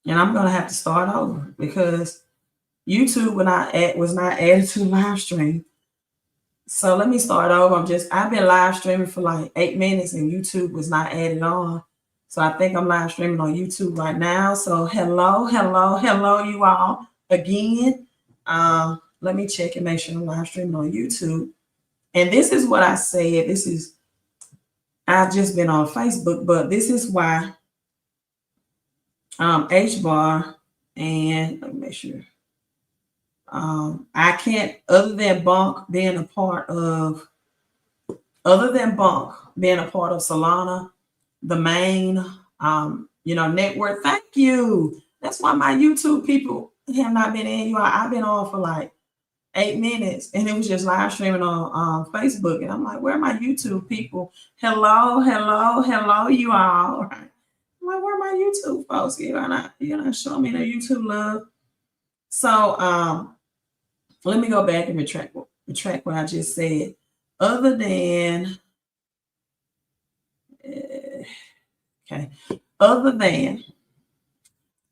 And I'm gonna have to start over because YouTube was not added to live stream. So let me start over. I've been live streaming for like 8 minutes and YouTube was not added on. So I think I'm live streaming on YouTube right now. So hello, hello, hello, you all again. Let me check and make sure I'm live streaming on YouTube. And this is what I said. I've just been on Facebook, but this is why HBAR, and let me make sure. I can't, other than BONK being a part of Solana, the main network. Thank you. That's why my YouTube people have not been in. I've been on for like 8 minutes, and it was just live streaming on Facebook. And I'm like, where are my YouTube people? Hello, hello, hello, you all. Right. I'm like, where are my YouTube folks? You're not showing me the YouTube love. So let me go back and retract what I just said. Other than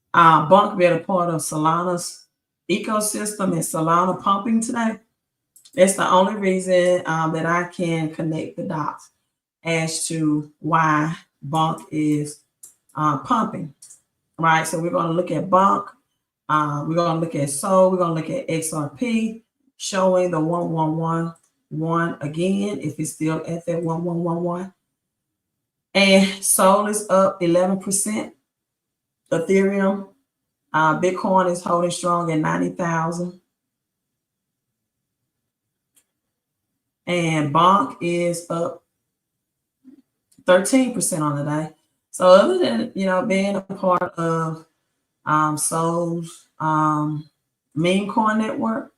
BONK being a part of Solana's ecosystem and Solana pumping today, that's the only reason that I can connect the dots as to why BONK is pumping, right? So we're going to look at BONK. We're going to look at SOL. We're going to look at XRP, showing the 1111 again, if it's still at that 1111. And SOL is up 11%. Ethereum, Bitcoin is holding strong at 90,000. And BONK is up 13% on the day. So other than, being a part of SOL's meme coin network,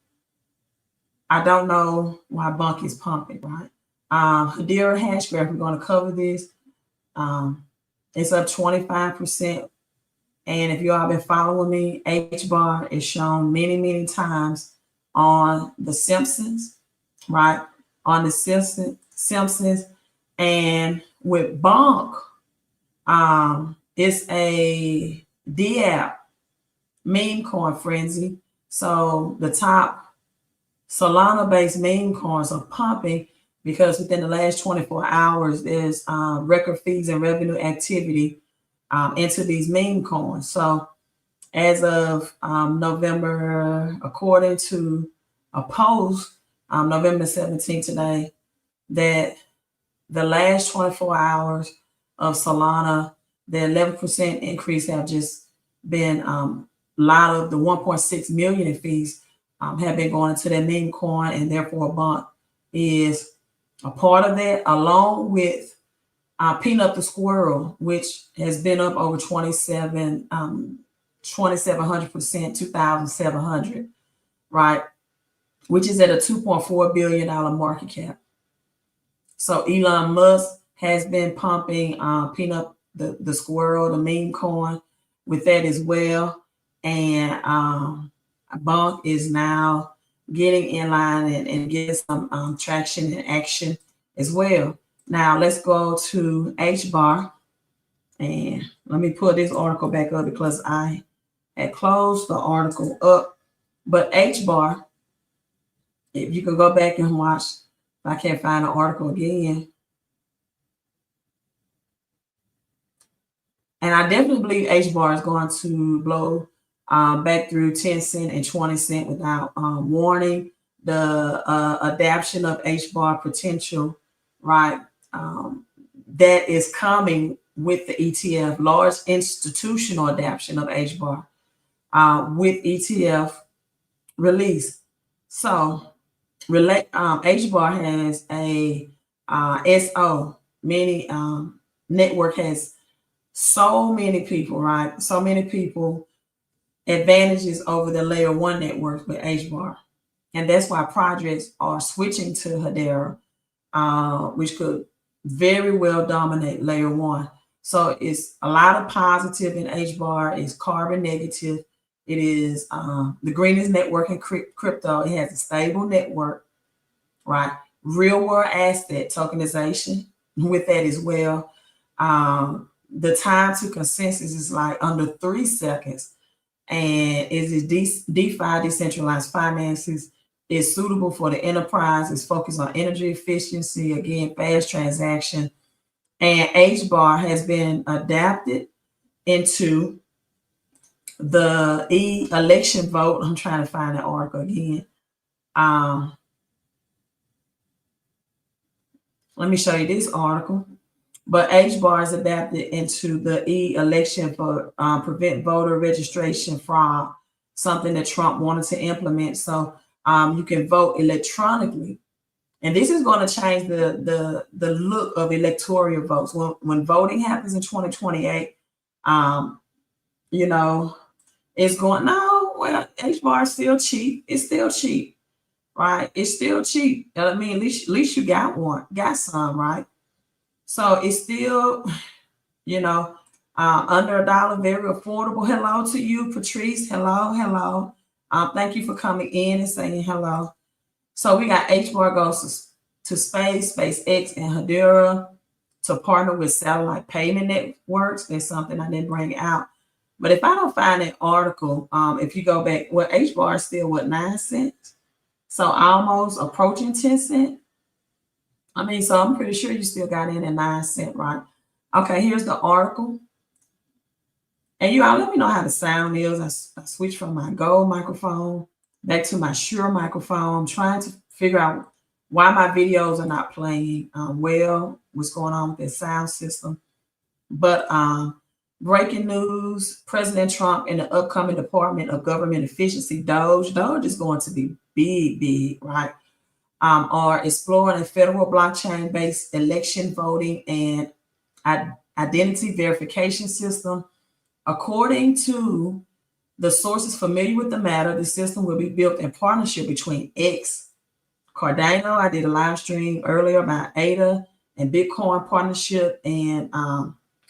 I don't know why BONK is pumping, right? Hedera hashgraph, we're going to cover this. It's up 25%. And if you all been following me, HBAR is shown many, many times on The Simpsons, right? On The Simpsons. And with BONK, it's a D-app meme coin frenzy. So the top Solana-based meme coins are pumping because within the last 24 hours, there's record fees and revenue activity into these meme coins. So as of November, according to a post, November 17th today, that the last 24 hours of Solana, the 11% increase have just been a lot of the 1.6 million in fees have been going into that meme coin, and therefore BONK is a part of that, along with Peanut the Squirrel, which has been up over 2,700%, 2,700, right? Which is at a $2.4 billion market cap. So Elon Musk has been pumping Peanut the Squirrel, the meme coin, with that as well. And BONK is now getting in line and getting some traction and action as well. Now let's go to HBAR, and let me put this article back up because I had closed the article up. But HBAR, if you could go back and watch, if I can't find the article again. And I definitely believe HBAR is going to blow back through 10 cent and 20 cent without warning. The adaptation of HBAR potential, right? That is coming with the ETF, large institutional adoption of HBAR with ETF release. So HBAR has a SO, many network has so many people, right? So many people advantages over the layer one networks with HBAR. And that's why projects are switching to Hedera, which could very well dominate layer one. So it's a lot of positive in HBAR. It's carbon negative. It is the greenest network in crypto. It has a stable network, right? Real world asset tokenization with that as well. the time to consensus is like under 3 seconds. And it is DeFi, decentralized finances, is suitable for the enterprise. It's focused on energy efficiency, again, fast transaction. And HBAR has been adapted into the election vote. I'm trying to find that article again. Let me show you this article. But HBAR is adapted into the election for prevent voter registration fraud, something that Trump wanted to implement. So you can vote electronically. And this is going to change the look of electoral votes. When voting happens in 2028, you know, it's going, no, well, HBAR is still cheap. It's still cheap, right? It's still cheap. I mean, at least you got some, right? So it's still, you know, under $1, very affordable. Hello to you, Patrice. Hello. Thank you for coming in and saying hello. So we got HBAR goes to space, SpaceX, and Hedera to partner with satellite payment networks. There's something I didn't bring out. But if I don't find that article, if you go back, well, HBAR is still, 9 cents? So almost approaching 10 cents. I mean, so I'm pretty sure you still got in at 9 cents, right? Okay, here's the article. And you all let me know how the sound is. I switched from my Gold microphone back to my Shure microphone. I'm trying to figure out why my videos are not playing well, what's going on with the sound system. But breaking news, President Trump and the upcoming Department of Government Efficiency, DOGE is going to be big, right? Are exploring a federal blockchain-based election voting and identity verification system. According to the sources familiar with the matter, the system will be built in partnership between X, Cardano. I did a live stream earlier about ADA and Bitcoin partnership and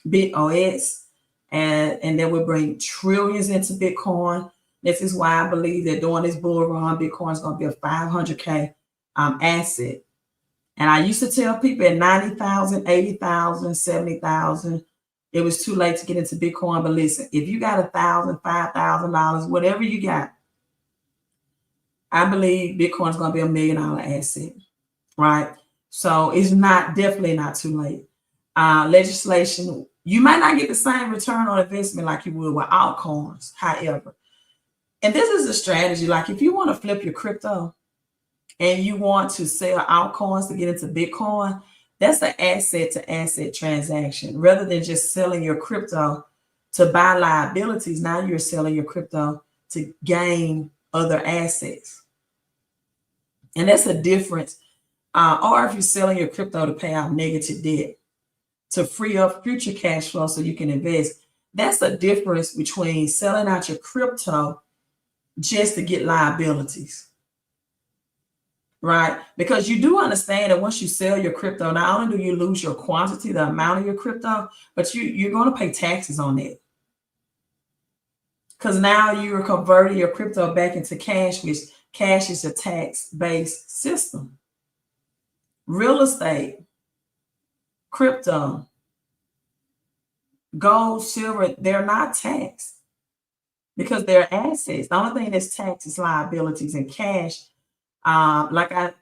BitOS, and that will bring trillions into Bitcoin. This is why I believe that during this bull run, Bitcoin is going to be a 500K asset. And I used to tell people at 90,000, 80,000, 70,000, it was too late to get into Bitcoin. But listen, if you got $1,000, $5,000, whatever you got, I believe Bitcoin is going to be $1 million asset, right? So it's definitely not too late. Legislation, you might not get the same return on investment like you would with altcoins, however. And this is a strategy. Like if you want to flip your crypto and you want to sell altcoins to get into Bitcoin, that's an asset to asset transaction. Rather than just selling your crypto to buy liabilities, now you're selling your crypto to gain other assets. And that's a difference. Or if you're selling your crypto to pay off negative debt, to free up future cash flow so you can invest. That's the difference between selling out your crypto just to get liabilities, right? Because you do understand that once you sell your crypto, not only do you lose your quantity, the amount of your crypto, but you're going to pay taxes on it. Because now you're converting your crypto back into cash, which cash is a tax-based system. Real estate, crypto, gold, silver, they're not taxed because they're assets. The only thing that's taxed is liabilities, and cash, like I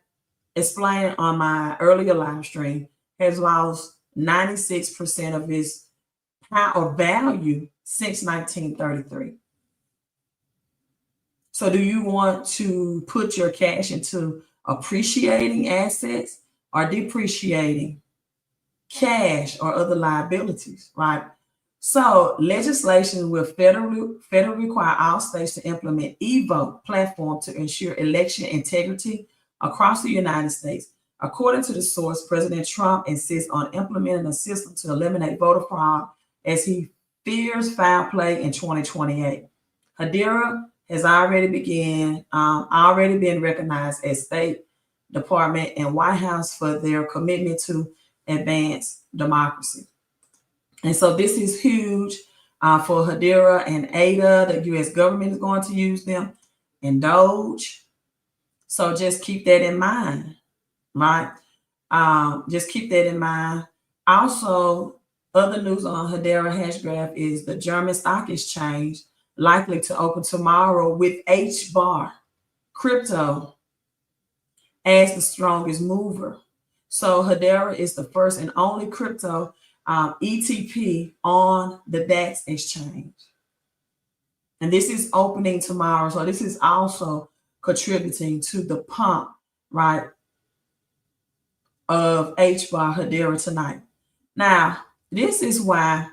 explained on my earlier live stream, has lost 96% of its power value since 1933. So do you want to put your cash into appreciating assets or depreciating cash or other liabilities, right? So legislation will federally require all states to implement e-vote platform to ensure election integrity across the United States. According to the source, President Trump insists on implementing a system to eliminate voter fraud as he fears foul play in 2028. Hedera has already been recognized as State Department and White House for their commitment to advance democracy. And so this is huge for Hedera and ADA. The U.S. government is going to use them, and DOGE. So just keep that in mind, right? Just keep that in mind. Also, Other news on Hedera hashgraph is the German stock exchange likely to open tomorrow with HBAR crypto as the strongest mover. So Hedera is the first and only crypto ETP on the DAX exchange. And this is opening tomorrow. So this is also contributing to the pump, right, of HBAR Hedera tonight. Now, this is why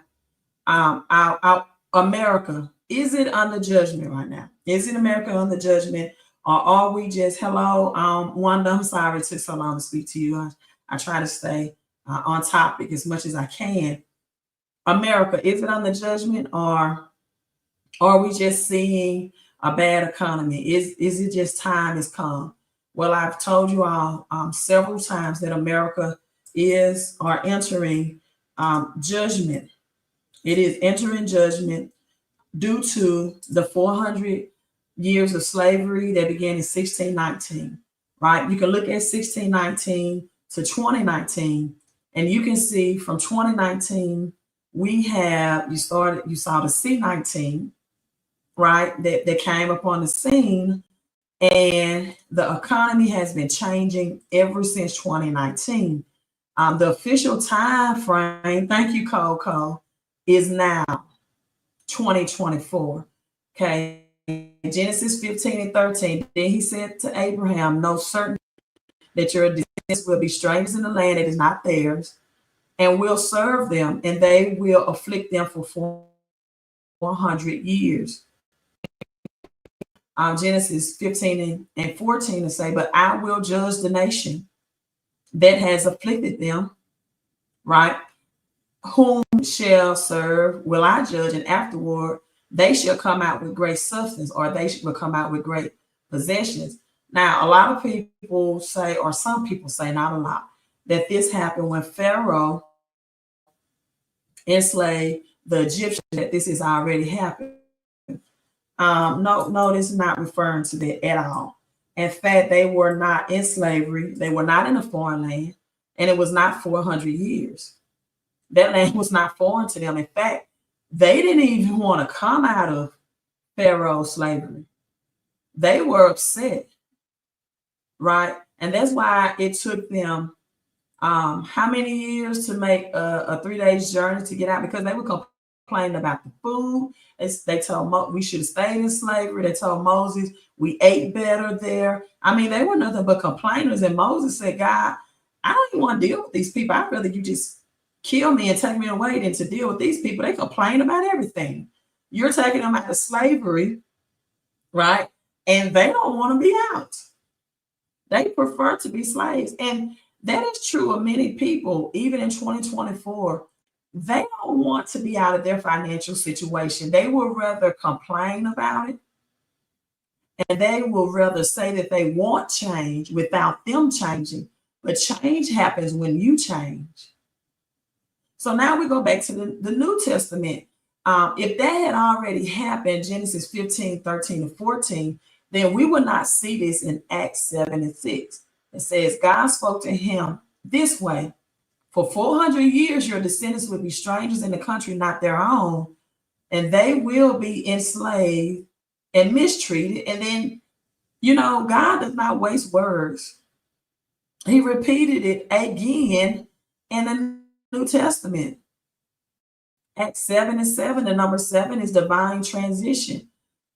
our America, is it under judgment right now? Is it America under judgment? Or are we just, hello, Wanda, I'm sorry it took so long to speak to you. I try to stay on topic as much as I can. America, is it under judgment, or are we just seeing a bad economy? Is it just time has come? Well, I've told you all several times that America is or entering judgment. It is entering judgment due to the 400 years of slavery that began in 1619, right? You can look at 1619 to 2019, and you can see from 2019, we have, you saw the C19, right, that came upon the scene, and the economy has been changing ever since 2019. The official time frame, thank you, Coco, is now 2024. Okay. Genesis 15 and 13. Then he said to Abraham, know certain that your descendants will be strangers in the land that is not theirs, and will serve them, and they will afflict them for 400 years. Genesis 15 and 14 to say, but I will judge the nation that has afflicted them, right? Whom shall serve will I judge, and afterward they shall come out with great substance, or they will come out with great possessions. Now, a lot of people say, or some people say, not a lot, that this happened when Pharaoh enslaved the Egyptians, that this has already happened. No, this is not referring to that at all. In fact, they were not in slavery. They were not in a foreign land, and it was not 400 years. That land was not foreign to them. In fact, they didn't even want to come out of Pharaoh's slavery. They were upset, right? And that's why it took them how many years to make a 3 days journey to get out, because they were complaining about the food. They told we should have stayed in slavery. They told Moses we ate better there. I mean, they were nothing but complainers. And Moses said, God, I don't even want to deal with these people. I'd rather you just kill me and take me away than to deal with these people. They complain about everything. You're taking them out of slavery, right? And they don't want to be out. They prefer to be slaves. And that is true of many people, even in 2024. They don't want to be out of their financial situation. They will rather complain about it. And they will rather say that they want change without them changing. But change happens when you change. So now we go back to the New Testament. If that had already happened, Genesis 15, 13, and 14, then we would not see this in Acts 7 and 6. It says, God spoke to him this way. For 400 years, your descendants will be strangers in the country not their own, and they will be enslaved and mistreated. And then, God does not waste words. He repeated it again in the New Testament. Acts 7 and 7, the number 7 is divine transition.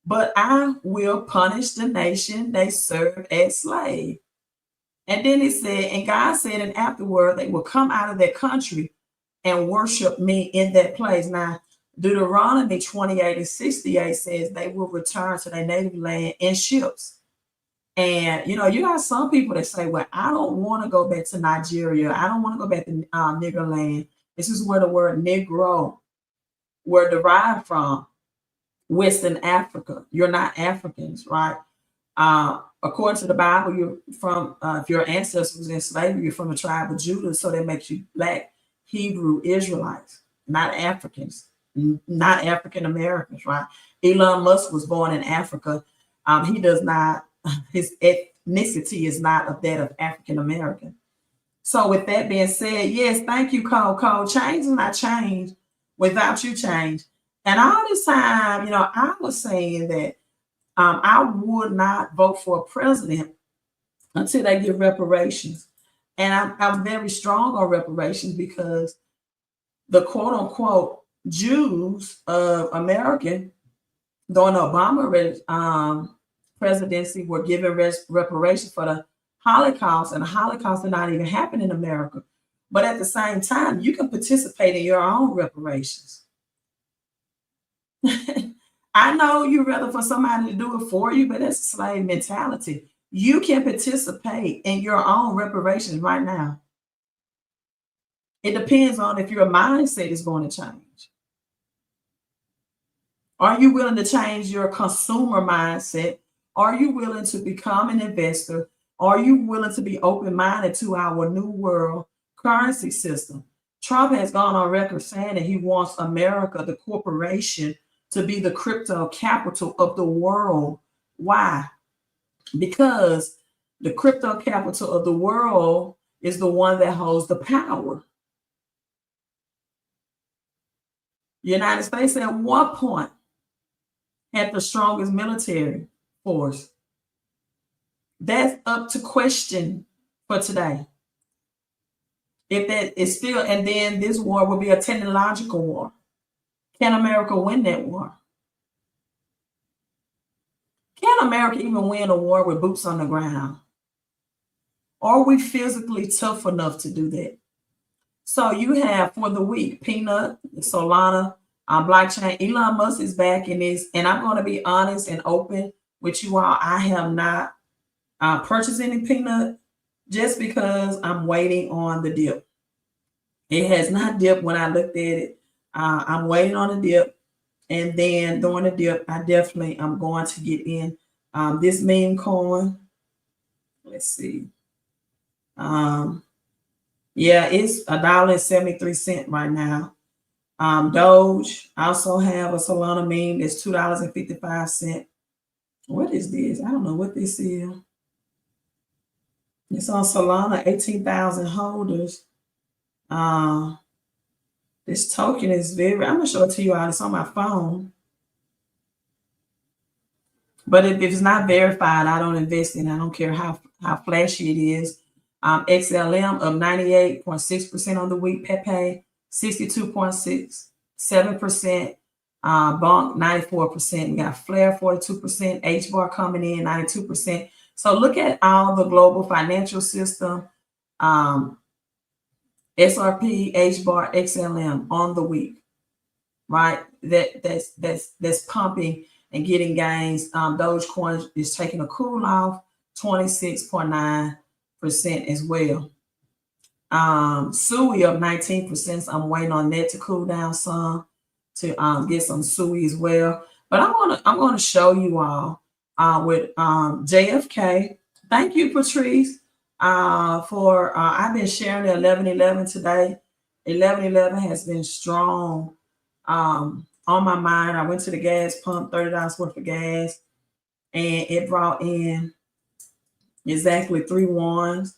But I will punish the nation they serve as slaves. And then it said, and God said, and afterward they will come out of that country and worship me in that place. Now, Deuteronomy 28 and 68 says they will return to their native land in ships. And, you got some people that say, well, I don't want to go back to Nigeria. I don't want to go back to nigger land. This is where the word Negro were derived from, Western Africa. You're not Africans, right? According to the Bible, you're from, if your ancestors was in slavery, you're from the tribe of Judah, so that makes you Black Hebrew Israelites, not Africans, not African Americans, right? Elon Musk was born in Africa. He does not, his ethnicity is not of that of African American. So with that being said, yes, thank you, Coco. Change is not change without you change. And all this time, I was saying that I would not vote for a president until they give reparations. And I'm very strong on reparations because the quote unquote Jews of America during the Obama presidency were given reparations for the Holocaust, and the Holocaust did not even happen in America. But at the same time, you can participate in your own reparations. I know you'd rather for somebody to do it for you, but that's a slave mentality. You can participate in your own reparations right now. It depends on if your mindset is going to change. Are you willing to change your consumer mindset? Are you willing to become an investor? Are you willing to be open-minded to our new world currency system? Trump has gone on record saying that he wants America, the corporation, to be the crypto capital of the world. Why? Because the crypto capital of the world is the one that holds the power. The United States at one point had the strongest military force. That's up to question for today. If that is still, and then this war will be a technological war. Can America win that war? Can America even win a war with boots on the ground? Are we physically tough enough to do that? So you have for the week, Peanut, Solana, blockchain. Elon Musk is back in this, and I'm going to be honest and open with you all. I have not purchased any Peanut just because I'm waiting on the dip. It has not dipped when I looked at it. I'm waiting on the dip, and then during the dip, I definitely am going to get in this meme coin. Let's see. Yeah, it's $1.73 right now. Doge, I also have a Solana meme. It's $2.55. What is this? I don't know what this is. It's on Solana, 18,000 holders. This token is I'm gonna show it to you all. It's on my phone. But if it's not verified, I don't invest in it. I don't care how flashy it is. XLM of 98.6% on the week. Pepe 62.67%. BONK 94%. We got Flare 42%. HBAR coming in 92%. So look at all the global financial system. SRP, HBAR, XLM on the week, right? That's pumping and getting gains. Dogecoin is taking a cool off, 26.9% as well. SUI up 19%. So I'm waiting on that to cool down some to get some SUI as well. But I'm gonna show you all with JFK. Thank you, Patrice, for I've been sharing the 1111 today. 1111 has been strong on my mind. I went to the gas pump, $30 worth of gas, and it brought in exactly 3 ones.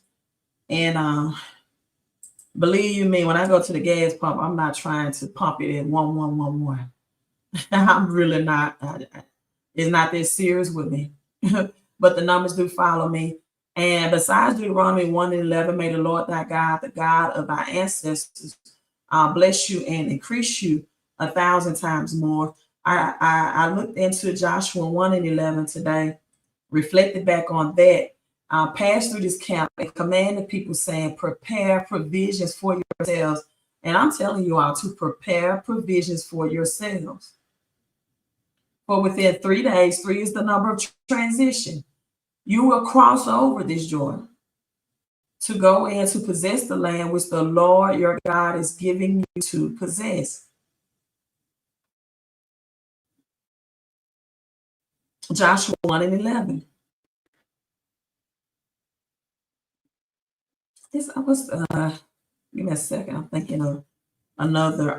And believe you me, when I go to the gas pump, I'm not trying to pump it in 1111. I'm really not. It's not that serious with me. But the numbers do follow me. And besides Deuteronomy 1:11, may the Lord thy God, the God of our ancestors, bless you and increase you 1,000 times more. I looked into Joshua 1:11 today, reflected back on that, passed through this camp and commanded people saying, prepare provisions for yourselves. And I'm telling you all to prepare provisions for yourselves. For within 3 days, 3 is the number of transition, you will cross over this Jordan to go in to possess the land which the Lord your God is giving you to possess. Joshua 1:11. This I was give me a second. I'm thinking of another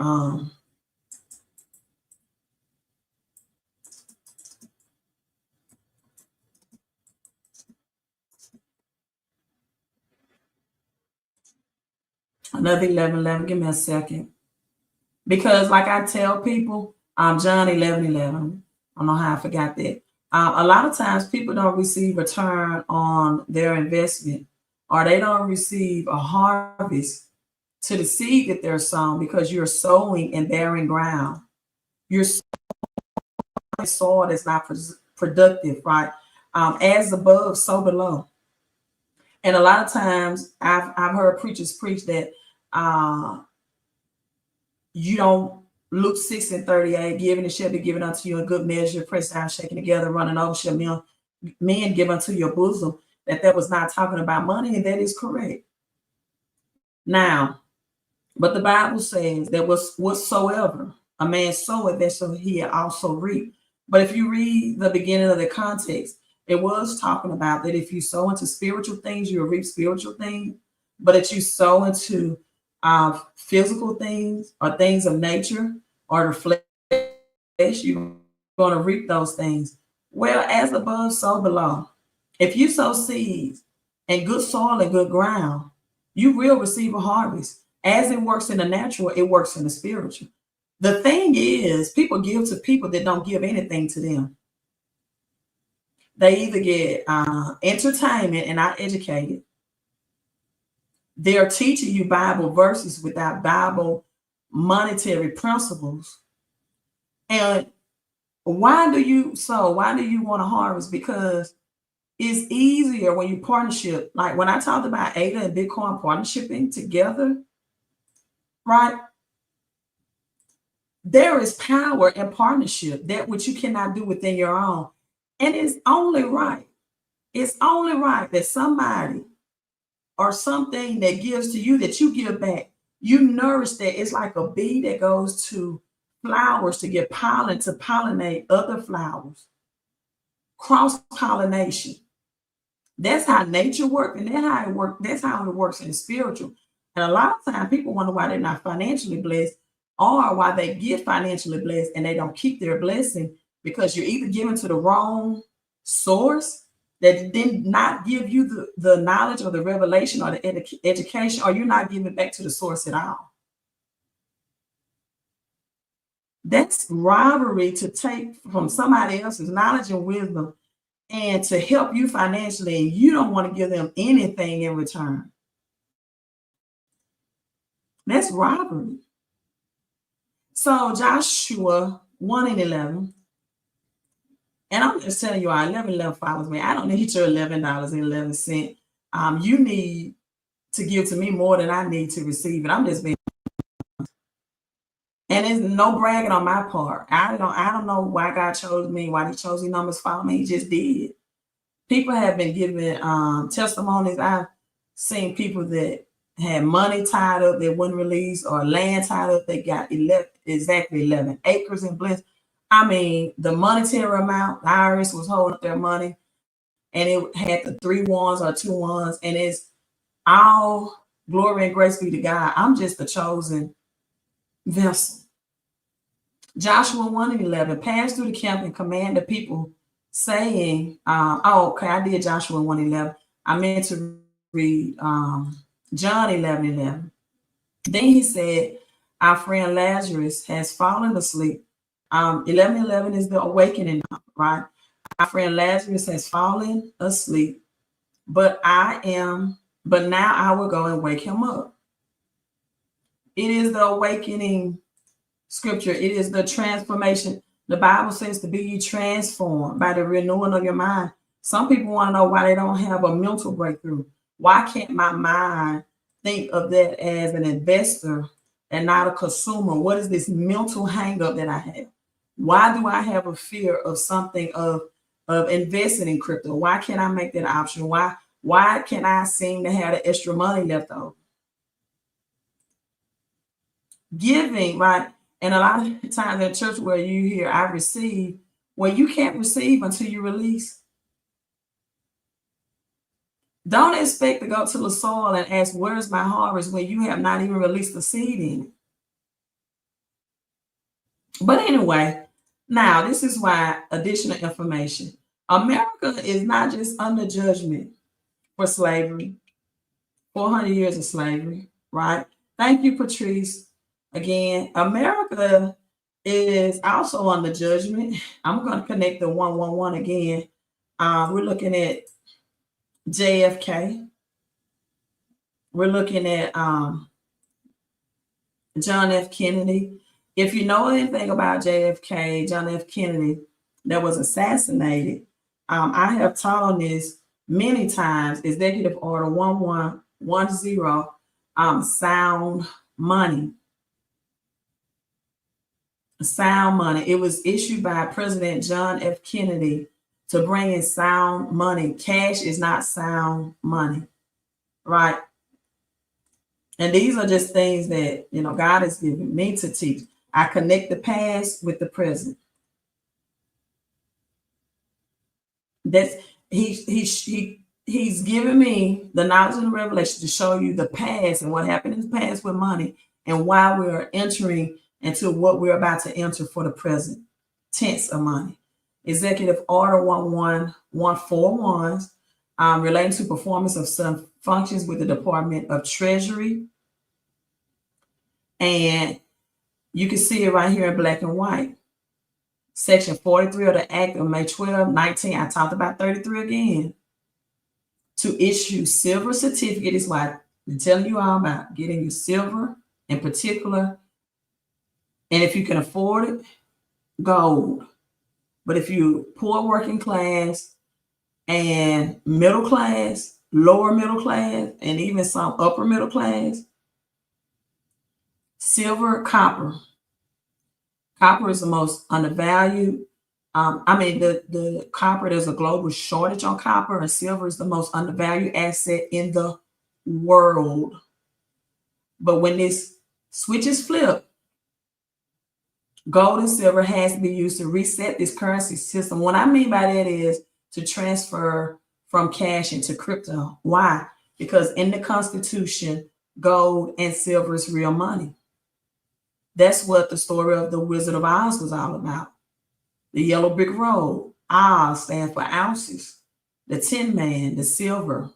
Another 11:11. Give me a second. Because like I tell people, John 11:11. I don't know how I forgot that. A lot of times people don't receive return on their investment, or they don't receive a harvest to the seed that they're sown, because you're sowing in barren ground. You're sowing soil that's not productive, right? As above, so below. And a lot of times I've heard preachers preach that you don't, Luke 6:38, giving it shall be given unto you in good measure, pressed down, shaken together, running over, shall men give unto your bosom. That was not talking about money, and that is correct. Now, but the Bible says that whatsoever a man soweth, that shall he also reap. But if you read the beginning of the context, it was talking about that if you sow into spiritual things, you'll reap spiritual things. But if you sow into physical things or things of nature or the flesh, you're going to reap those things. Well, as above, so below. If you sow seeds in good soil and good ground, you will receive a harvest. As it works in the natural, it works in the spiritual. The thing is, people give to people that don't give anything to them. They either get entertainment and not educated. They're teaching you Bible verses without Bible monetary principles. And why do you sow? Why do you want to harvest? Because it's easier when you partnership. Like when I talked about ADA and Bitcoin partnershiping together, right? There is power in partnership, that which you cannot do within your own. And it's only right. It's only right that somebody or something that gives to you, that you give back. You nourish that. It's like a bee that goes to flowers to get pollen, to pollinate other flowers. Cross-pollination. That's how nature works, and that's how it works in the spiritual. And a lot of times people wonder why they're not financially blessed, or why they get financially blessed and they don't keep their blessing, because you're either giving to the wrong source that did not give you the knowledge or the revelation or the education, or you're not giving back to the source at all. That's robbery, to take from somebody else's knowledge and wisdom and to help you financially, and you don't want to give them anything in return. That's robbery. So Joshua 1:11, and I'm just telling you, our 11:11 follows me. I don't need your $11.11. You need to give to me more than I need to receive it. I'm just being, and it's no bragging on my part. I don't know why God chose me, why He chose these numbers for me. He just did. People have been giving testimonies. I've seen people that had money tied up that wouldn't release, or land tied up. They got exactly 11 acres in bliss. I mean, the monetary amount, the IRS was holding up their money, and it had the 3 ones or 2 ones, and it's all glory and grace be to God. I'm just the chosen vessel. Joshua 1:11, pass through the camp and command the people, saying, okay, I did Joshua 1:11. I meant to read John 11:11. Then he said, our friend Lazarus has fallen asleep. 11:11 is the awakening, right? Our friend Lazarus has fallen asleep, but now I will go and wake him up. It is the awakening scripture. It is the transformation. The Bible says to be ye transformed by the renewing of your mind. Some people want to know why they don't have a mental breakthrough. Why can't my mind think of that as an investor and not a consumer? What is this mental hang up that I have? Why do I have a fear of something, of investing in crypto? Why can't I make that option? Why can't I seem to have the extra money left over? Giving, right? And a lot of times in church where you hear I receive, well, you can't receive until you release. Don't expect to go to the soil and ask, where's my harvest, when you have not even released the seed in it. But anyway, now this is why additional information. America is not just under judgment for slavery, 400 years of slavery, right? Thank you, Patrice. Again, America is also on the judgment. I'm going to connect the 111 again. We're looking at JFK. We're looking at John F. Kennedy. If you know anything about JFK, John F. Kennedy, that was assassinated, I have taught on this many times. Executive Order 1110, sound money. Sound money. It was issued by President John F. Kennedy to bring in sound money. Cash is not sound money, right? And these are just things that, you know, God has given me to teach. I connect the past with the present. That's he's given me the knowledge and the revelation to show you the past and what happened in the past with money and why we're entering into what we're about to enter for the present tense of money. Executive Order 11141, relating to performance of some functions with the Department of Treasury. And you can see it right here in black and white. Section 43 of the Act of May 12, 19. I talked about 33 again. To issue silver certificate is what I've been telling you all about, getting you silver in particular. And if you can afford it, gold. But if you poor working class and middle class, lower middle class, and even some upper middle class, silver, copper. Copper is the most undervalued. The copper, there's a global shortage on copper, and silver is the most undervalued asset in the world. But when this switch is flipped, gold and silver has to be used to reset this currency system. What I mean by that is to transfer from cash into crypto. Why? Because in the Constitution, gold and silver is real money. That's what the story of the Wizard of Oz was all about. The yellow brick road. Oz stands for ounces. The Tin Man, the silver.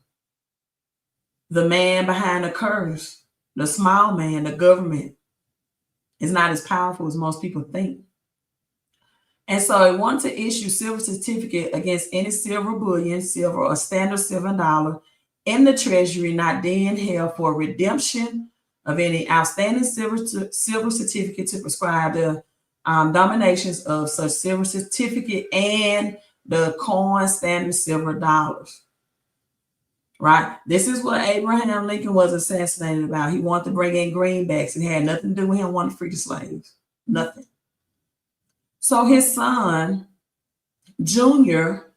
The man behind the curse, the small man, the government, is not as powerful as most people think. And so it wanted to issue silver certificate against any silver bullion, silver or standard silver dollar in the treasury not then held for redemption of any outstanding silver certificate to prescribe the dominations of such silver certificate and the coin standard silver dollars. Right? This is what Abraham Lincoln was assassinated about. He wanted to bring in greenbacks. It had nothing to do with him wanting to free the slaves. Nothing. So his son, Junior,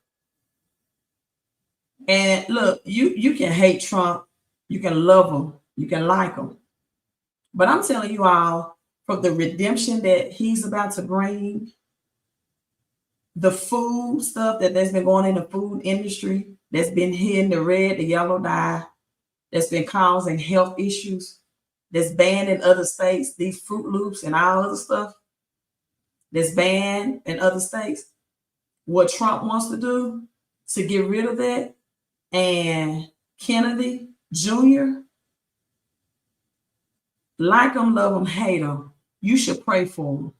and look, you can hate Trump, you can love him, you can like him. But I'm telling you all, from the redemption that he's about to bring, the food stuff that's been going in the food industry, that's been hitting the red, the yellow dye, that's been causing health issues, that's banned in other states, these Fruit Loops and all other stuff, that's banned in other states. What Trump wants to do to get rid of that, and Kennedy Jr., like him, love him, hate him, you should pray for him.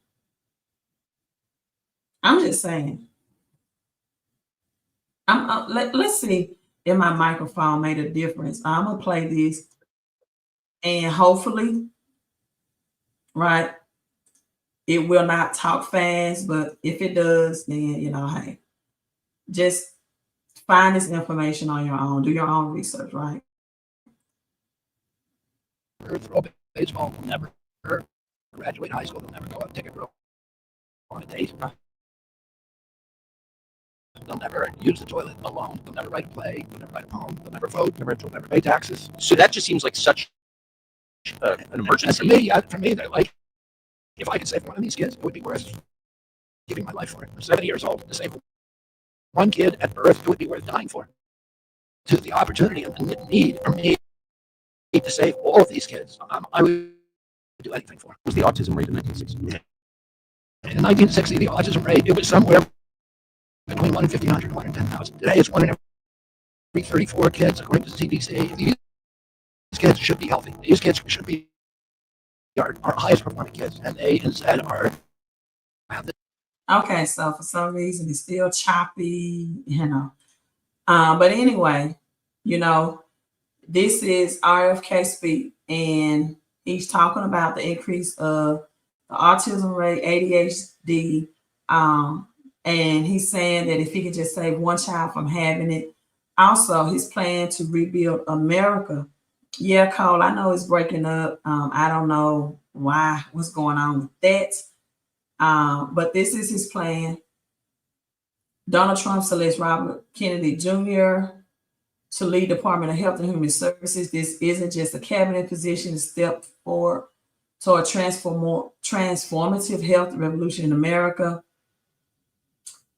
I'm just saying. Let's see if my microphone made a difference. I'm gonna play this, and hopefully, right, it will not talk fast. But if it does, then hey, just find this information on your own. Do your own research, right? Throw baseball, they'll never graduate high school, they'll never go out and take a girl on a date. They'll never use the toilet alone. They'll never write a play. They'll never write a poem. They'll never vote. They'll never pay taxes. So that just seems like such an emergency. For me, they're like, if I could save one of these kids, it would be worth giving my life for it. I'm 70 years old. To save one kid at birth, it would be worth dying for. To the opportunity and the need for me to save all of these kids, I would do anything for it. What was the autism rate in 1960? In 1960, the autism rate, it was somewhere between 1 in 1,500 and 1 in 10,000. Today, it's 1 in every 34 kids, according to the CDC. These kids should be healthy. These kids should be are our highest performing kids, and A and Z are have the Okay, so for some reason it's still choppy, But anyway, you know, this is RFK speak, and he's talking about the increase of the autism rate, ADHD, and he's saying that if he could just save one child from having it, also his plan to rebuild America. Yeah, Cole, I know it's breaking up. I don't know why, what's going on with that. But this is his plan. Donald Trump selects Robert Kennedy Jr. to lead Department of Health and Human Services. This isn't just a cabinet position, it's a step forward toward transformative health revolution in America.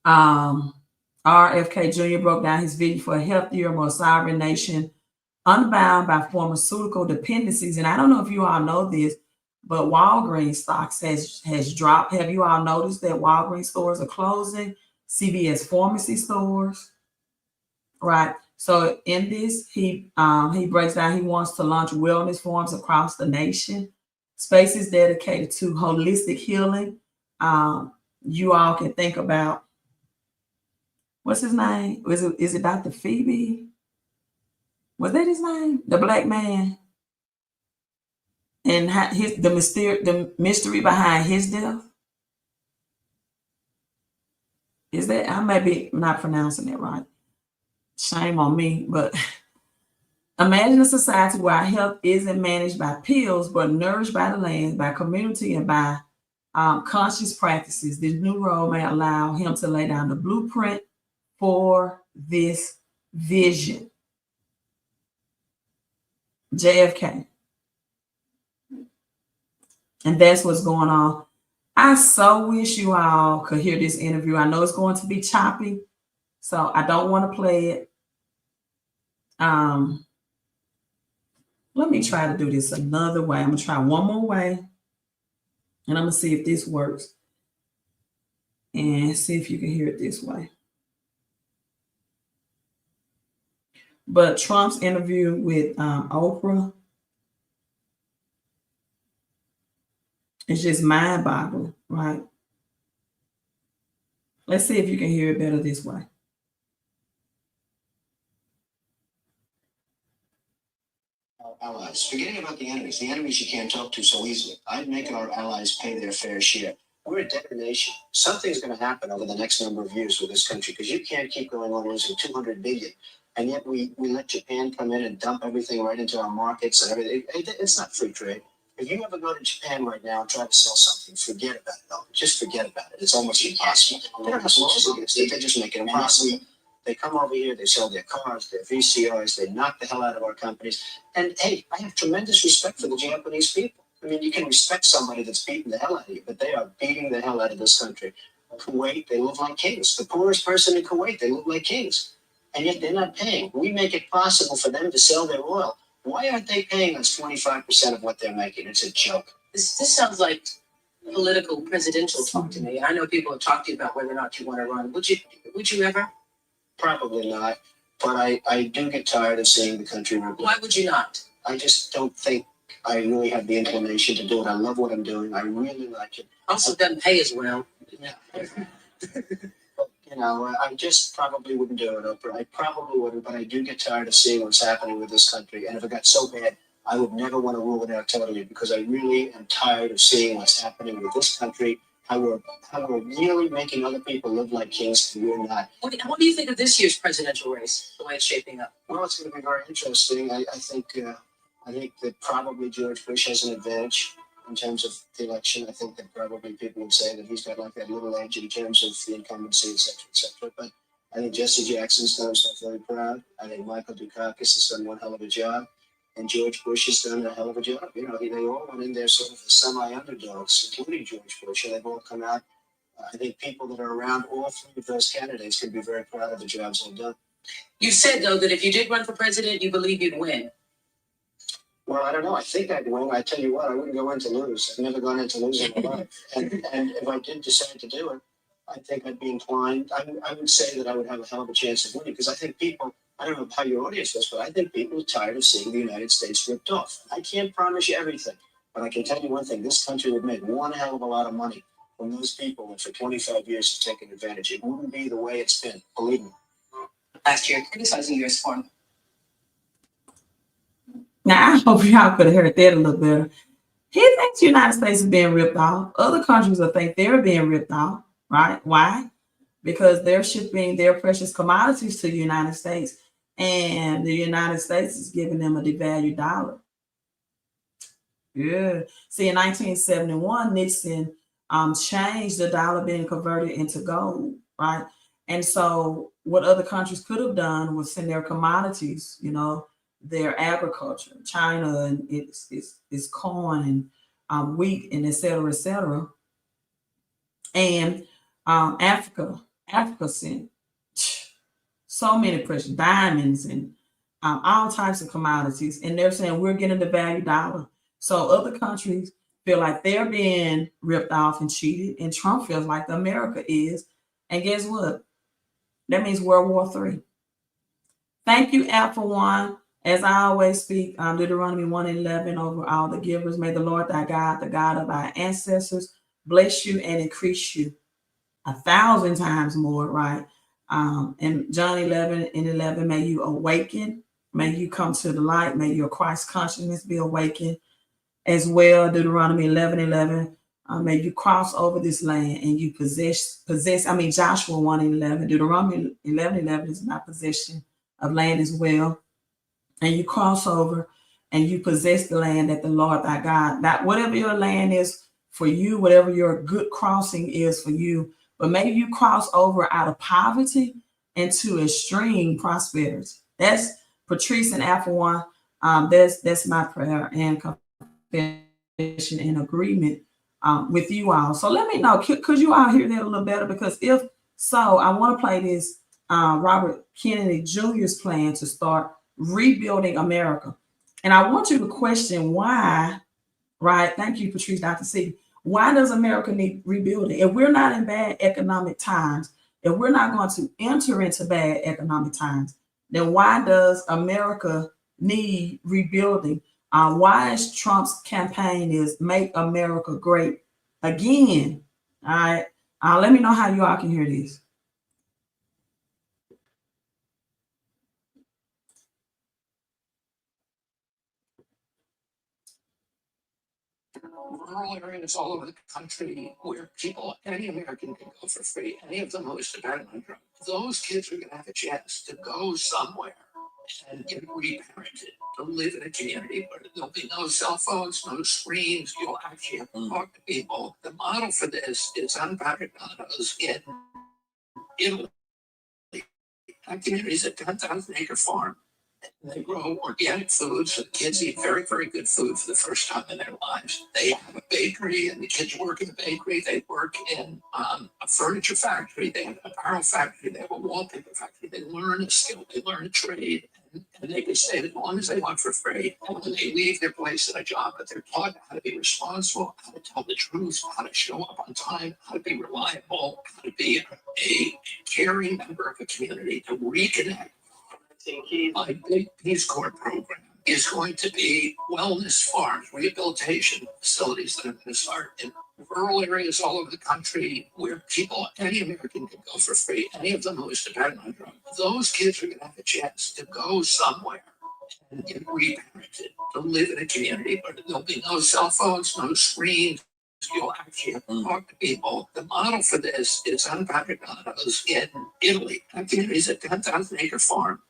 RFK Jr. broke down his vision for a healthier, more sovereign nation, unbound by pharmaceutical dependencies. And I don't know if you all know this, but Walgreens stocks has dropped. Have you all noticed that Walgreens stores are closing? CVS pharmacy stores, right? So in this, he breaks down he wants to launch wellness forums across the nation, spaces dedicated to holistic healing. You all can think about what's his name? Is it Dr. Phoebe? Was that his name? The black man, and the mystery behind his death. Is that, I may be not pronouncing it right? Shame on me, but imagine a society where our health isn't managed by pills, but nourished by the land, by community, and by conscious practices. This new role may allow him to lay down the blueprint for this vision. JFK. And that's what's going on. I so wish you all could hear this interview. I know it's going to be choppy, so I don't want to play it. Let me try to do this another way. I'm gonna try one more way, and I'm gonna see if this works, and see if you can hear it this way. But Trump's interview with Oprah is just mind-boggling, right? Let's see if you can hear it better this way. Allies. Forgetting about the enemies you can't talk to so easily. I'm making our allies pay their fair share. We're a debtor nation. Something's going to happen over the next number of years with this country because you can't keep going on losing $200 billion. And yet we let Japan come in and dump everything right into our markets and everything. It's not free trade. If you ever go to Japan right now and try to sell something, forget about it. No, just forget about it. It's almost impossible. They don't have laws against it. They just make it impossible. They come over here, they sell their cars, their VCRs, they knock the hell out of our companies. And hey, I have tremendous respect for the Japanese people. I mean, you can respect somebody that's beating the hell out of you, but they are beating the hell out of this country. Kuwait, they live like kings. The poorest person in Kuwait, they live like kings. And yet they're not paying. We make it possible for them to sell their oil. Why aren't they paying us 25% of what they're making? It's a joke. This sounds like political presidential talk to me. I know people have talked to you about whether or not you want to run. Would you ever? Probably not. But I do get tired of seeing the country run. Why would you not? I just don't think I really have the inclination to do it. I love what I'm doing. I really like it. Also, doesn't pay as well. Yeah. I just probably wouldn't do it, Oprah. I probably wouldn't, but I do get tired of seeing what's happening with this country. And if it got so bad, I would never want to rule it out totally because I really am tired of seeing what's happening with this country. How we're really making other people live like kings and we're not. What do you think of this year's presidential race, the way it's shaping up? Well, it's going to be very interesting. I think that probably George Bush has an advantage in terms of the election. I think that probably people would say that he's got like that little edge in terms of the incumbency, et cetera, et cetera. But I think Jesse Jackson's done himself very proud. I think Michael Dukakis has done one hell of a job. And George Bush has done a hell of a job. They all went in there sort of as semi-underdogs, including George Bush, and they've all come out. I think people that are around all three of those candidates can be very proud of the jobs they've done. You said, though, that if you did run for president, you believe you'd win. Well, I don't know. I think I'd win. I tell you what, I wouldn't go in to lose. I've never gone in to lose in my life. And if I did decide to do it, I think I'd be inclined. I would say that I would have a hell of a chance of winning because I think people, I don't know how your audience was, but I think people are tired of seeing the United States ripped off. I can't promise you everything, But I can tell you one thing, this country would make one hell of a lot of money from those people that for 25 years have taken advantage. It wouldn't be the way it's been, believe me. Last year, criticizing U.S. foreign. Now, I hope y'all could have heard that a little better. He thinks the United States is being ripped off. Other countries will think they're being ripped off, right? Why? Because they're shipping their precious commodities to the United States, and the United States is giving them a devalued dollar. Yeah. See, in 1971, Nixon changed the dollar being converted into gold, right? And so what other countries could have done was send their commodities, their agriculture, China and its corn and wheat and et cetera, et cetera. And Africa sent so many precious diamonds and all types of commodities. And they're saying we're getting the value dollar. So other countries feel like they're being ripped off and cheated, and Trump feels like America is. And guess what? That means World War III. Thank you, Alpha One. As I always speak, Deuteronomy 1:11 over all the givers. May the Lord thy God, the God of our ancestors, bless you and increase you 1,000 times more, right? And John 11:11, may you awaken, may you come to the light, may your Christ consciousness be awakened as well. Deuteronomy 11:11, may you cross over this land and you possess. Joshua 1:11, Deuteronomy 11:11 is my possession of land as well. And you cross over and you possess the land that the Lord thy God, that whatever your land is for you, whatever your good crossing is for you, but maybe you cross over out of poverty into extreme prosperity. That's Patrice and Alpha One. That's my prayer and confession and agreement with you all. So let me know, could you all hear that a little better? Because if so, I want to play this Robert Kennedy Jr.'s plan to start rebuilding America. And I want you to question why, right? Thank you, Patrice, Dr. C. Why does America need rebuilding? If we're not in bad economic times, if we're not going to enter into bad economic times, then why does America need rebuilding? Why is Trump's campaign is Make America Great Again? All right. Let me know how you all can hear this. Rural areas all over the country where any American can go for free, any of them who is dependent on drugs. Those kids are going to have a chance to go somewhere and get reparented, to live in a community where there'll be no cell phones, no screens. You'll actually have to talk to people. The model for this is Unparagona's in Italy. That community is a 10,000-acre farm. They grow organic foods, so the kids eat very, very good food for the first time in their lives. They have a bakery, and the kids work in the bakery. They work in a furniture factory. They have an apparel factory. They have a wallpaper factory. They learn a skill. They learn a trade. And they can stay as long as they want for free. And when they leave their place at a job, but they're taught how to be responsible, how to tell the truth, how to show up on time, how to be reliable, how to be a caring member of a community, to reconnect. My big Peace Corps program is going to be wellness farms, rehabilitation facilities that are going to start in rural areas all over the country where any American can go for free, any of them who is dependent on drugs. Those kids are going to have a chance to go somewhere and get reparented, to live in a community where there'll be no cell phones, no screens. You'll actually have to talk to people. The model for this is Unparagona's in Italy. That community is a 10,000-acre farm.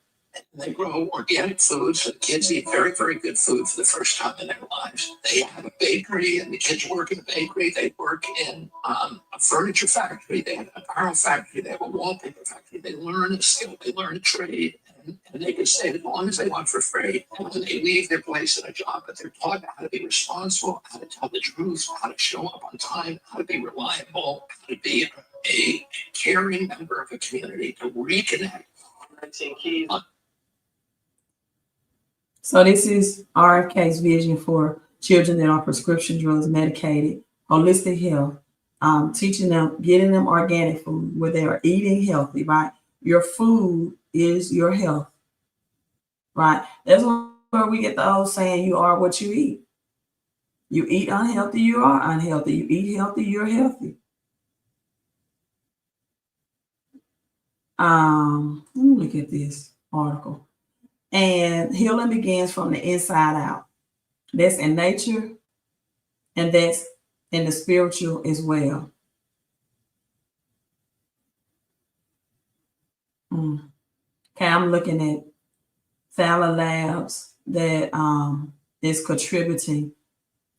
They grow organic foods, so the kids eat very, very good food for the first time in their lives. They have a bakery, and the kids work in the bakery. They work in a furniture factory. They have an apparel factory. They have a wallpaper factory. They learn a skill. They learn a trade. And they can stay as long as they want for free. And when they leave their place at a job, but they're taught how to be responsible, how to tell the truth, how to show up on time, how to be reliable, how to be a caring member of a community, to reconnect. So this is RFK's vision for children that are prescription drugs, medicated, holistic health, teaching them, getting them organic food where they are eating healthy, right? Your food is your health, right? That's where we get the old saying, you are what you eat. You eat unhealthy, you are unhealthy. You eat healthy, you're healthy. Let me look at this article. And healing begins from the inside out. That's in nature, and that's in the spiritual as well. Okay, I'm looking at Thaler Labs that is contributing,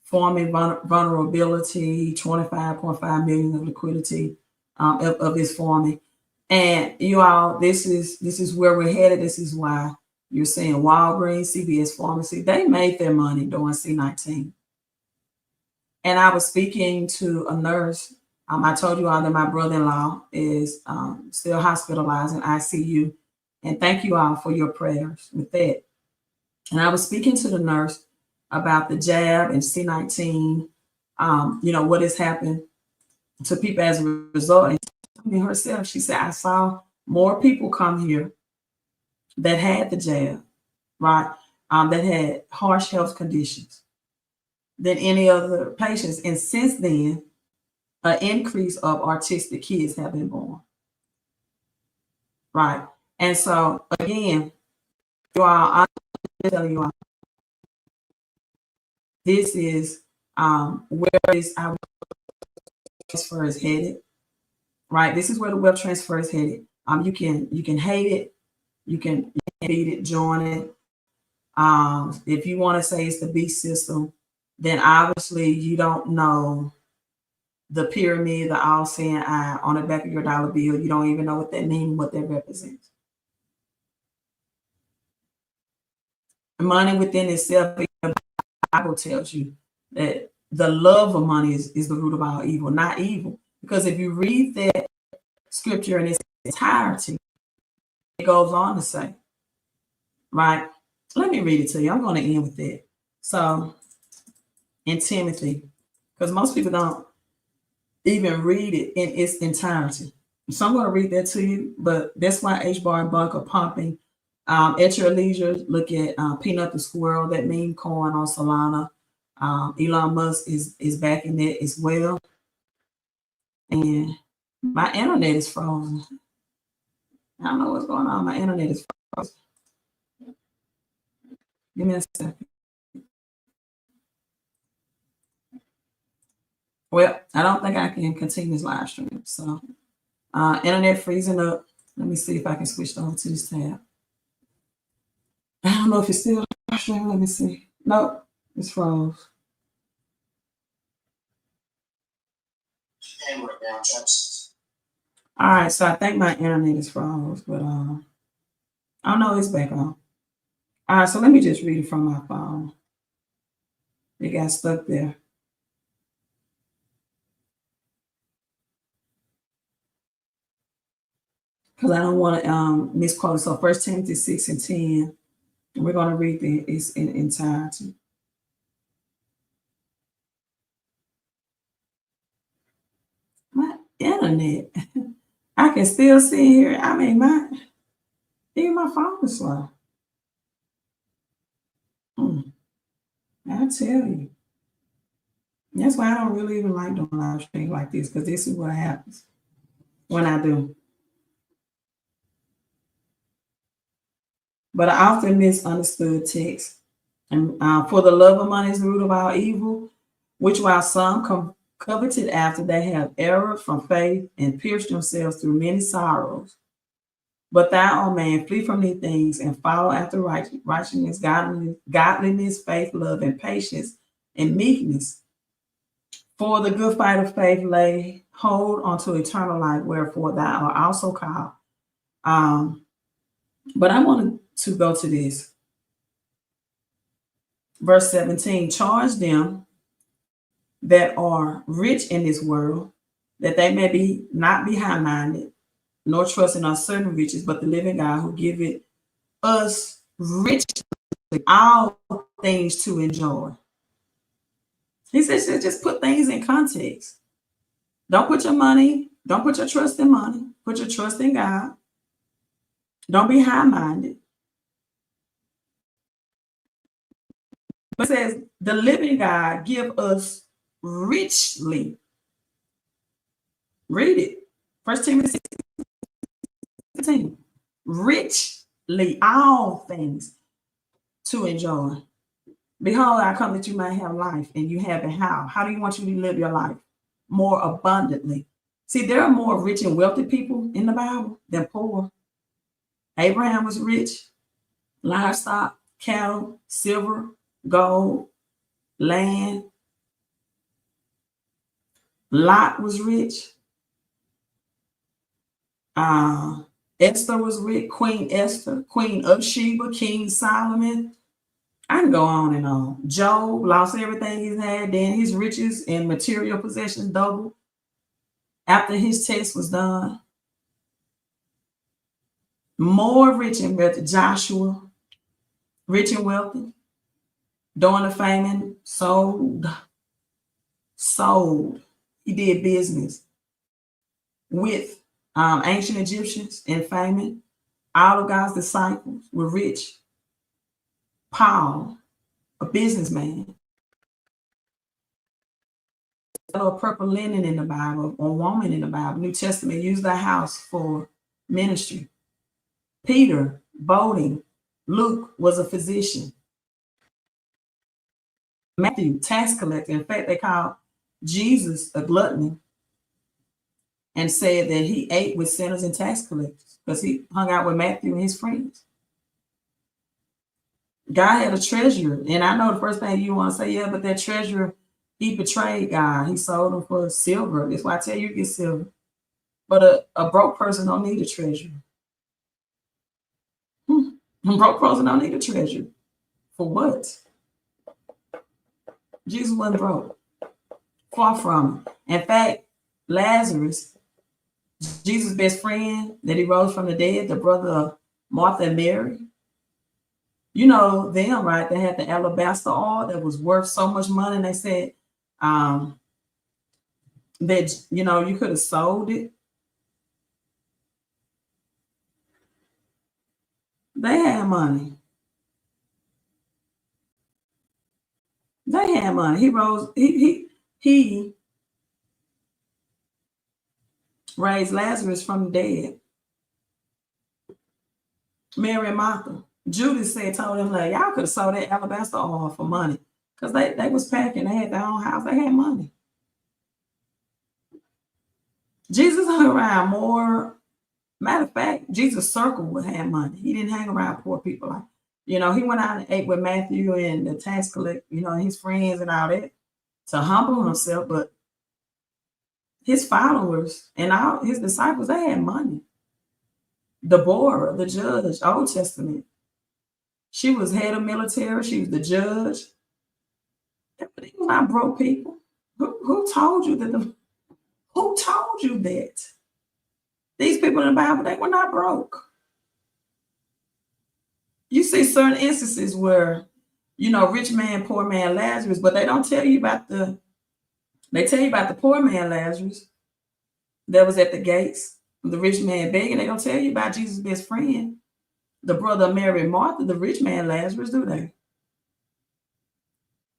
forming vulnerability, 25.5 million of liquidity of this forming. And you all, this is where we're headed. This is why you're seeing Walgreens, CVS Pharmacy, they made their money during C19. And I was speaking to a nurse. I told you all that my brother-in-law is still hospitalized in ICU. And thank you all for your prayers with that. And I was speaking to the nurse about the jab and C19, what has happened to people as a result. And she told me herself, she said, I saw more people come here that had the jab, right? That had harsh health conditions than any other patients. And since then, an increase of autistic kids have been born, right? And so again, I'm telling you all, this is where this our transfer is headed, right? This is where the web transfer is headed. You can hate it, you can beat it, join it. If you want to say it's the beast system, then obviously you don't know the pyramid, the all-seeing eye on the back of your dollar bill. You don't even know what that means, what that represents. Money within itself, the Bible tells you that the love of money is the root of all evil, not evil. Because if you read that scripture in its entirety, it goes on to say, right? Let me read it to you. I'm going to end with that. So in Timothy, because most people don't even read it in its entirety. So I'm going to read that to you, but that's why HBAR and BONK are pumping. At your leisure, look at Peanut the Squirrel, that meme coin on Solana. Elon Musk is backing it as well. And my internet is frozen. I don't know what's going on. My internet is frozen. Give me a second. Well, I don't think I can continue this live stream. So internet freezing up. Let me see if I can switch over to this tab. I don't know if it's still live stream. Let me see. Nope, it's froze. All right, so I think my internet is froze, but I don't know, it's back on. All right, so let me just read it from my phone. It got stuck there. Because I don't want to misquote it. So 1 Timothy 6 and 10, and we're going to read it in entirety. My internet, I can still see here. I mean, even my phone is slow. I tell you. That's why I don't really even like doing live streams like this, because this is what happens when I do. But I often misunderstood text. And for the love of money is the root of all evil, which while some coveted after, they have erred from faith and pierced themselves through many sorrows. But thou, O man, flee from these things and follow after righteousness, godliness, faith, love, and patience, and meekness. For the good fight of faith lay hold onto eternal life, wherefore thou art also called. But I wanted to go to this. Verse 17, charge them that are rich in this world, that they may not be high-minded, nor trust in uncertain riches, but the living God who giveth us richly all things to enjoy. He says, just put things in context. Don't put your trust in money. Put your trust in God. Don't be high-minded. But it says, the living God give us richly. Read it. 1 Timothy 16. Richly all things to enjoy. Behold, I come that you might have life, and you have it how? How do you want you to live your life? More abundantly. See, there are more rich and wealthy people in the Bible than poor. Abraham was rich, livestock, cattle, silver, gold, land. Lot was rich. Esther was rich, Queen Esther, Queen of Sheba, King Solomon. I can go on and on. Job lost everything he's had, then his riches and material possessions doubled after his test was done. More rich and wealthy. Joshua, rich and wealthy. During the famine, sold. He did business with ancient Egyptians in famine. All of God's disciples were rich. Paul, a businessman. A purple linen in the Bible, or woman in the Bible. New Testament used the house for ministry. Peter, boating. Luke was a physician. Matthew, tax collector. In fact, they called Jesus a glutton and said that he ate with sinners and tax collectors because he hung out with Matthew and his friends. God had a treasurer, and I know the first thing you want to say, yeah, but that treasurer, he betrayed God. He sold him for silver. That's why I tell you, get silver. But a broke person don't need a treasurer. A broke person don't need a treasurer. For what? Jesus wasn't broke. Far from it. In fact, Lazarus, Jesus' best friend that he rose from the dead, the brother of Martha and Mary, you know them, right? They had the alabaster oil that was worth so much money. And they said that, you know, you could have sold it. They had money. They had money. He rose, he raised Lazarus from the dead. Mary and Martha. Judas told him, like, y'all could have sold that alabaster oil for money. Because they was packing, they had their own house, they had money. Jesus hung around more. Matter of fact, Jesus' circle would have money. He didn't hang around poor people. Like, you know, he went out and ate with Matthew and the tax collector, you know, his friends and all that to humble himself. But his followers and all his disciples, they had money. Deborah, the judge, Old Testament. She was head of military. She was the judge. But they were not broke people. Who told you that? Who told you that? These people in the Bible, they were not broke. You see certain instances where, you know, rich man, poor man, Lazarus, but they don't tell you about they tell you about the poor man, Lazarus, that was at the gates, the rich man begging. They don't tell you about Jesus' best friend, the brother of Mary and Martha, the rich man, Lazarus, do they?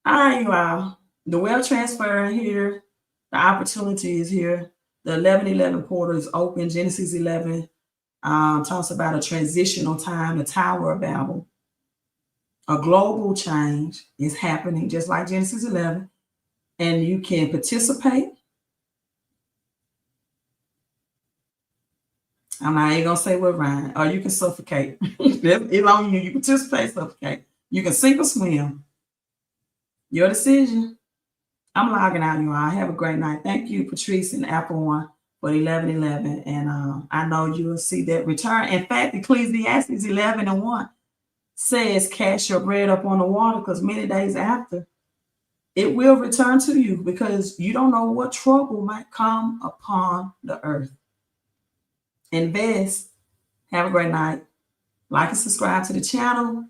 All right, you all. The wealth transfer here, the opportunity is here. The 11:11 portal is open. Genesis 11 talks about a transitional time, the Tower of Babel. A global change is happening, just like Genesis 11, and you can participate. I'm not even gonna say what rhyme, or you can suffocate. As long as you participate, suffocate. You can sink or swim. Your decision. I'm logging out, you all. Have a great night. Thank you, Patrice and Apple One, for 11:11. And I know you will see that return. In fact, Ecclesiastes 11:1 says, cast your bread up on the water, because many days after, it will return to you, because you don't know what trouble might come upon the earth. Invest. Have a great night. Like and subscribe to the channel.